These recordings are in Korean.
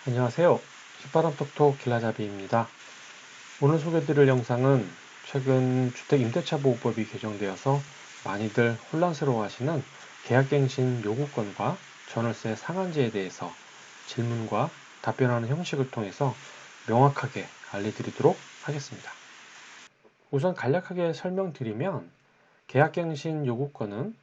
안녕하세요. 휘바람톡톡 길라잡이입니다. 오늘 소개드릴 영상은 최근 주택임대차보호법이 개정되어서 많이들 혼란스러워하시는 계약갱신 요구권과 전월세 상한제에 대해서 질문과 답변하는 형식을 통해서 명확하게 알려드리도록 하겠습니다. 우선 간략하게 설명드리면 계약갱신 요구권은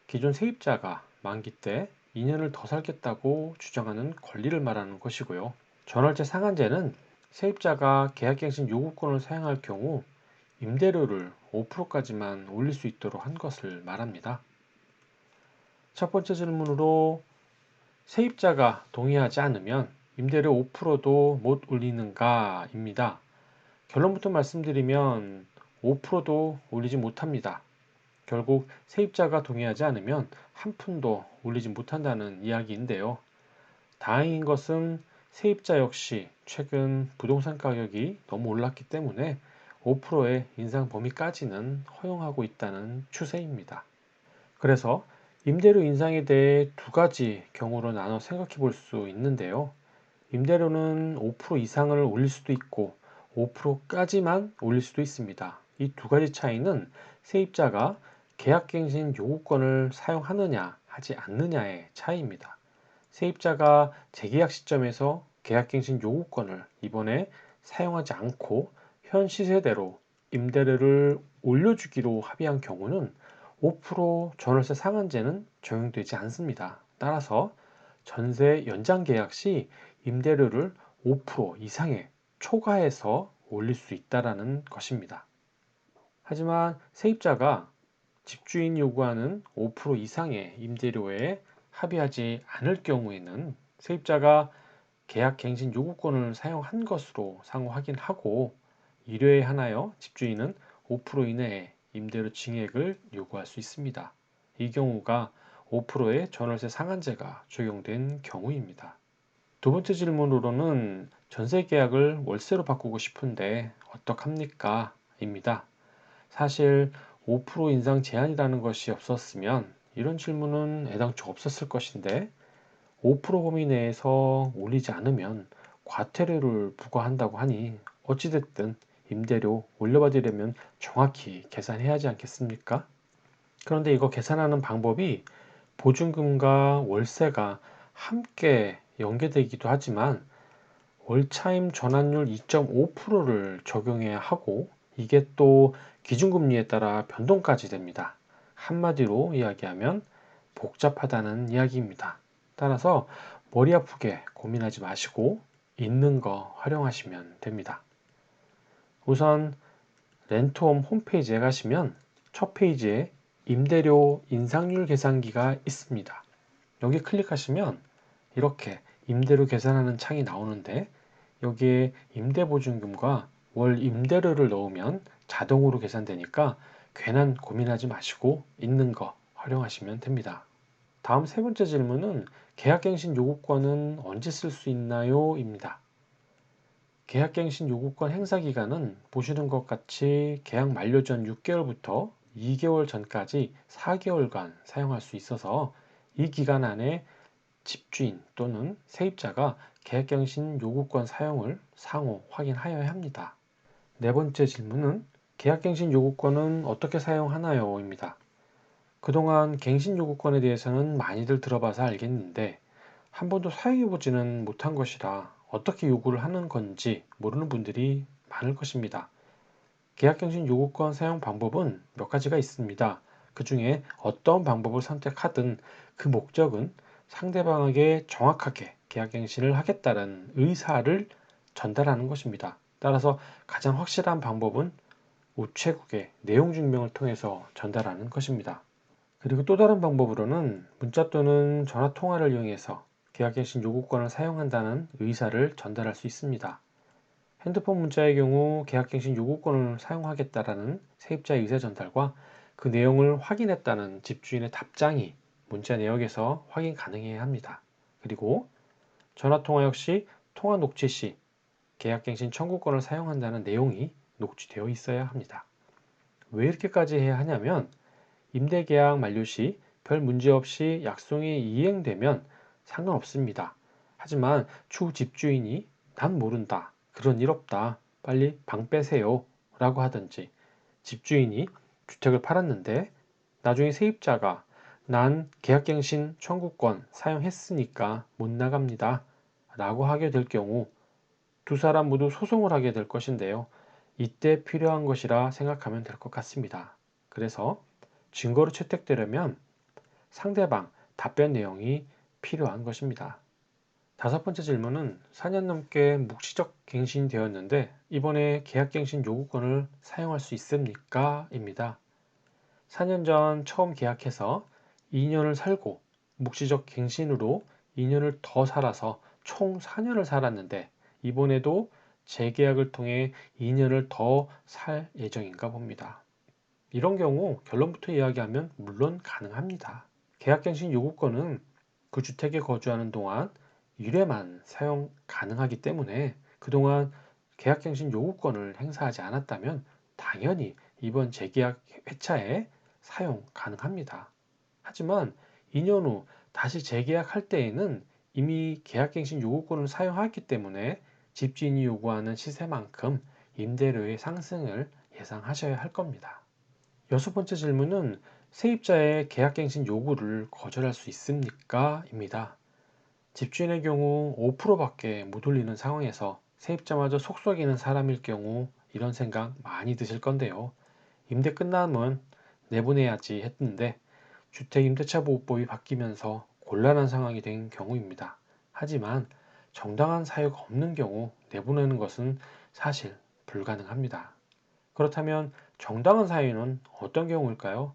기존 세입자가 만기 때 2년을 더 살겠다고 주장하는 권리를 말하는 것이고요. 전월세 상한제는 세입자가 계약갱신 요구권을 사용할 경우 임대료를 5%까지만 올릴 수 있도록 한 것을 말합니다. 첫 번째 질문으로 세입자가 동의하지 않으면 임대료 5%도 못 올리는가 입니다. 결론부터 말씀드리면 5%도 올리지 못합니다. 결국 세입자가 동의하지 않으면 한 푼도 올리지 못한다는 이야기인데요. 다행인 것은 세입자 역시 최근 부동산 가격이 너무 올랐기 때문에 5%의 인상 범위까지는 허용하고 있다는 추세입니다. 그래서 임대료 인상에 대해 두 가지 경우로 나눠 생각해 볼 수 있는데요. 임대료는 5% 이상을 올릴 수도 있고 5%까지만 올릴 수도 있습니다. 이 두 가지 차이는 세입자가 계약갱신 요구권을 사용하느냐 하지 않느냐의 차이입니다. 세입자가 재계약 시점에서 계약갱신 요구권을 이번에 사용하지 않고 현 시세대로 임대료를 올려주기로 합의한 경우는 5% 전월세 상한제는 적용되지 않습니다. 따라서 전세 연장 계약 시 임대료를 5% 이상의 초과해서 올릴 수 있다는 것입니다. 하지만 세입자가 집주인이 요구하는 5% 이상의 임대료에 합의하지 않을 경우에는 세입자가 계약갱신 요구권을 사용한 것으로 상호 확인하고 일회에 한하여 집주인은 5% 이내의 임대료 증액을 요구할 수 있습니다. 이 경우가 5%의 전월세 상한제가 적용된 경우입니다. 두 번째 질문으로는 전세 계약을 월세로 바꾸고 싶은데 어떡합니까? 입니다. 사실 5% 인상 제한이라는 것이 없었으면 이런 질문은 애당초 없었을 것인데 5% 범위 내에서 올리지 않으면 과태료를 부과한다고 하니 어찌됐든 임대료 올려받으려면 정확히 계산해야 하지 않겠습니까? 그런데 이거 계산하는 방법이 보증금과 월세가 함께 연계되기도 하지만 월차임 전환율 2.5%를 적용해야 하고 이게 또 기준금리에 따라 변동까지 됩니다. 한마디로 이야기하면 복잡하다는 이야기입니다. 따라서 머리 아프게 고민하지 마시고 있는 거 활용하시면 됩니다. 우선 렌트홈 홈페이지에 가시면 첫 페이지에 임대료 인상률 계산기가 있습니다. 여기 클릭하시면 이렇게 임대료 계산하는 창이 나오는데 여기에 임대보증금과 월 임대료를 넣으면 자동으로 계산되니까 괜한 고민하지 마시고 있는 거 활용하시면 됩니다. 다음 세 번째 질문은 계약갱신 요구권은 언제 쓸 수 있나요? 입니다. 계약갱신 요구권 행사 기간은 보시는 것 같이 계약 만료 전 6개월부터 2개월 전까지 4개월간 사용할 수 있어서 이 기간 안에 집주인 또는 세입자가 계약갱신 요구권 사용을 상호 확인하여야 합니다. 네 번째 질문은 계약갱신 요구권은 어떻게 사용하나요? 입니다. 그동안 갱신 요구권에 대해서는 많이들 들어봐서 알겠는데 한 번도 사용해보지는 못한 것이라 어떻게 요구를 하는 건지 모르는 분들이 많을 것입니다. 계약갱신 요구권 사용 방법은 몇 가지가 있습니다. 그 중에 어떤 방법을 선택하든 그 목적은 상대방에게 정확하게 계약갱신을 하겠다는 의사를 전달하는 것입니다. 따라서 가장 확실한 방법은 우체국의 내용 증명을 통해서 전달하는 것입니다. 그리고 또 다른 방법으로는 문자 또는 전화 통화를 이용해서 계약갱신 요구권을 사용한다는 의사를 전달할 수 있습니다. 핸드폰 문자의 경우 계약갱신 요구권을 사용하겠다라는 세입자의 의사 전달과 그 내용을 확인했다는 집주인의 답장이 문자 내역에서 확인 가능해야 합니다. 그리고 전화 통화 역시 통화 녹취 시 계약갱신 청구권을 사용한다는 내용이 녹취되어 있어야 합니다. 왜 이렇게까지 해야 하냐면 임대계약 만료 시 별 문제 없이 약속이 이행되면 상관없습니다. 하지만 추후 집주인이 난 모른다, 그런 일 없다, 빨리 방 빼세요 라고 하든지, 집주인이 주택을 팔았는데 나중에 세입자가 난 계약갱신 청구권 사용했으니까 못 나갑니다 라고 하게 될 경우 두 사람 모두 소송을 하게 될 것인데요. 이때 필요한 것이라 생각하면 될 것 같습니다. 그래서 증거로 채택되려면 상대방 답변 내용이 필요한 것입니다. 다섯 번째 질문은 4년 넘게 묵시적 갱신되었는데 이번에 계약갱신 요구권을 사용할 수 있습니까? 입니다. 4년 전 처음 계약해서 2년을 살고 묵시적 갱신으로 2년을 더 살아서 총 4년을 살았는데 이번에도 재계약을 통해 2년을 더 살 예정인가 봅니다. 이런 경우 결론부터 이야기하면 물론 가능합니다. 계약갱신 요구권은 그 주택에 거주하는 동안 1회만 사용 가능하기 때문에 그동안 계약갱신 요구권을 행사하지 않았다면 당연히 이번 재계약 회차에 사용 가능합니다. 하지만 2년 후 다시 재계약할 때에는 이미 계약갱신 요구권을 사용했기 때문에 집주인이 요구하는 시세만큼 임대료의 상승을 예상하셔야 할 겁니다. 여섯 번째 질문은 세입자의 계약갱신 요구를 거절할 수 있습니까? 입니다. 집주인의 경우 5%밖에 못 올리는 상황에서 세입자마저 속썩이는 사람일 경우 이런 생각 많이 드실 건데요. 임대 끝나면 내보내야지 했는데 주택임대차보호법이 바뀌면서 곤란한 상황이 된 경우입니다. 하지만 정당한 사유가 없는 경우 내보내는 것은 사실 불가능합니다. 그렇다면 정당한 사유는 어떤 경우일까요?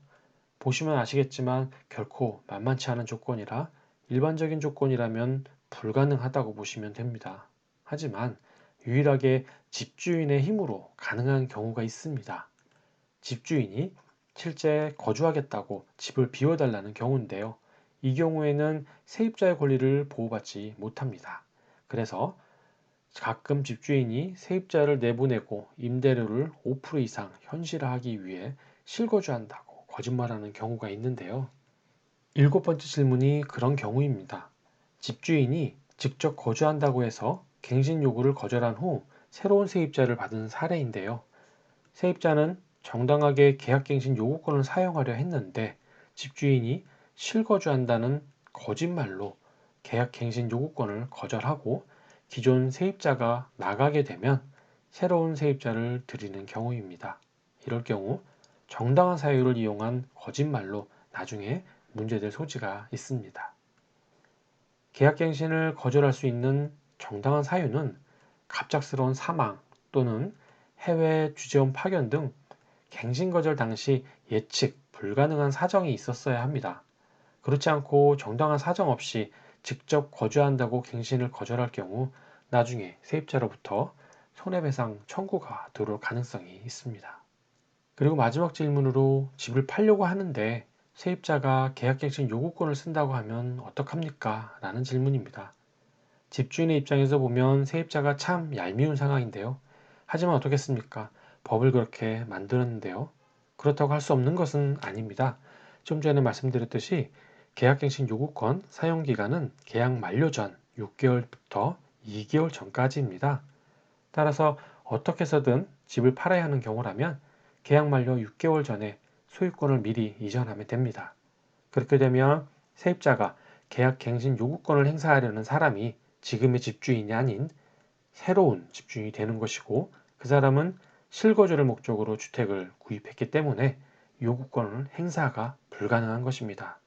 보시면 아시겠지만 결코 만만치 않은 조건이라 일반적인 조건이라면 불가능하다고 보시면 됩니다. 하지만 유일하게 집주인의 힘으로 가능한 경우가 있습니다. 집주인이 실제 거주하겠다고 집을 비워달라는 경우인데요. 이 경우에는 세입자의 권리를 보호받지 못합니다. 그래서 가끔 집주인이 세입자를 내보내고 임대료를 5% 이상 현실화하기 위해 실거주한다고 거짓말하는 경우가 있는데요. 일곱 번째 질문이 그런 경우입니다. 집주인이 직접 거주한다고 해서 갱신 요구를 거절한 후 새로운 세입자를 받은 사례인데요. 세입자는 정당하게 계약갱신 요구권을 사용하려 했는데 집주인이 실거주한다는 거짓말로 계약갱신 요구권을 거절하고 기존 세입자가 나가게 되면 새로운 세입자를 들이는 경우입니다. 이럴 경우 정당한 사유를 이용한 거짓말로 나중에 문제될 소지가 있습니다. 계약갱신을 거절할 수 있는 정당한 사유는 갑작스러운 사망 또는 해외 주재원 파견 등 갱신 거절 당시 예측 불가능한 사정이 있었어야 합니다. 그렇지 않고 정당한 사정 없이 직접 거주한다고 갱신을 거절할 경우 나중에 세입자로부터 손해배상 청구가 들어올 가능성이 있습니다. 그리고 마지막 질문으로 집을 팔려고 하는데 세입자가 계약갱신 요구권을 쓴다고 하면 어떡합니까? 라는 질문입니다. 집주인의 입장에서 보면 세입자가 참 얄미운 상황인데요. 하지만 어떻겠습니까? 법을 그렇게 만들었는데요. 그렇다고 할 수 없는 것은 아닙니다. 좀 전에 말씀드렸듯이 계약갱신 요구권 사용기간은 계약 만료 전 6개월부터 2개월 전까지입니다. 따라서 어떻게 해서든 집을 팔아야 하는 경우라면 계약 만료 6개월 전에 소유권을 미리 이전하면 됩니다. 그렇게 되면 세입자가 계약갱신 요구권을 행사하려는 사람이 지금의 집주인이 아닌 새로운 집주인이 되는 것이고 그 사람은 실거주를 목적으로 주택을 구입했기 때문에 요구권을 행사가 불가능한 것입니다.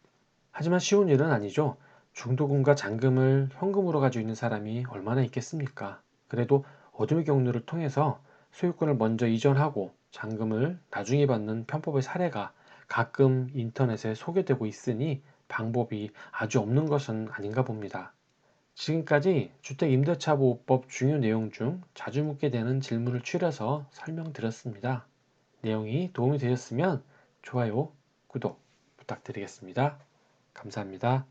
하지만 쉬운 일은 아니죠. 중도금과 잔금을 현금으로 가지고 있는 사람이 얼마나 있겠습니까? 그래도 어둠의 경로를 통해서 소유권을 먼저 이전하고 잔금을 나중에 받는 편법의 사례가 가끔 인터넷에 소개되고 있으니 방법이 아주 없는 것은 아닌가 봅니다. 지금까지 주택임대차보호법 중요 내용 중 자주 묻게 되는 질문을 추려서 설명드렸습니다. 내용이 도움이 되셨으면 좋아요, 구독 부탁드리겠습니다. 감사합니다.